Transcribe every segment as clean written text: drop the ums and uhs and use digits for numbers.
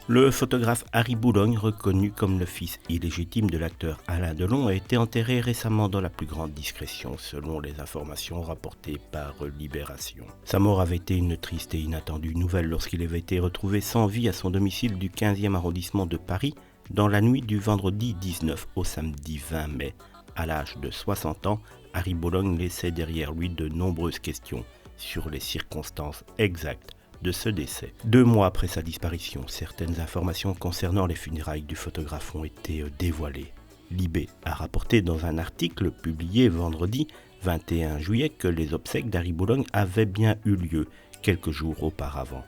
Le photographe Harry Boulogne, reconnu comme le fils illégitime de l'acteur Alain Delon, a été enterré récemment dans la plus grande discrétion, selon les informations rapportées par Libération. Sa mort avait été une triste et inattendue nouvelle lorsqu'il avait été retrouvé sans vie à son domicile du 15e arrondissement de Paris, dans la nuit du vendredi 19 au samedi 20 mai. À l'âge de 60 ans, Harry Boulogne laissait derrière lui de nombreuses questions sur les circonstances exactes de ce décès. 2 mois après sa disparition, certaines informations concernant les funérailles du photographe ont été dévoilées. Libé a rapporté dans un article publié vendredi 21 juillet que les obsèques d'Harry Boulogne avaient bien eu lieu quelques jours auparavant.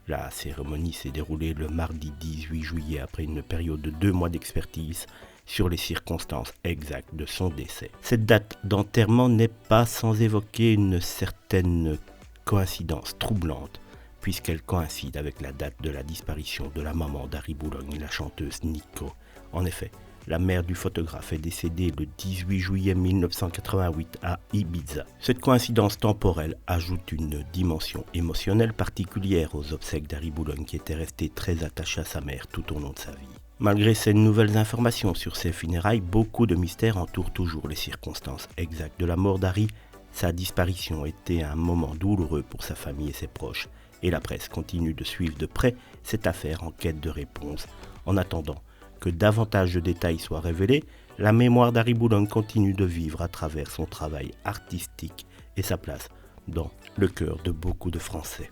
La cérémonie s'est déroulée le mardi 18 juillet après une période de 2 mois d'expertise sur les circonstances exactes de son décès. Cette date d'enterrement n'est pas sans évoquer une certaine coïncidence troublante, puisqu'elle coïncide avec la date de la disparition de la maman d'Harry Boulogne, la chanteuse Nico. En effet, la mère du photographe est décédée le 18 juillet 1988 à Ibiza. Cette coïncidence temporelle ajoute une dimension émotionnelle particulière aux obsèques d'Harry Boulogne, qui était resté très attaché à sa mère tout au long de sa vie. Malgré ces nouvelles informations sur ses funérailles, beaucoup de mystères entourent toujours les circonstances exactes de la mort d'Harry. Sa disparition était un moment douloureux pour sa famille et ses proches, et la presse continue de suivre de près cette affaire en quête de réponses. En attendant que davantage de détails soient révélés, la mémoire d'Harry Boulogne continue de vivre à travers son travail artistique et sa place dans le cœur de beaucoup de Français.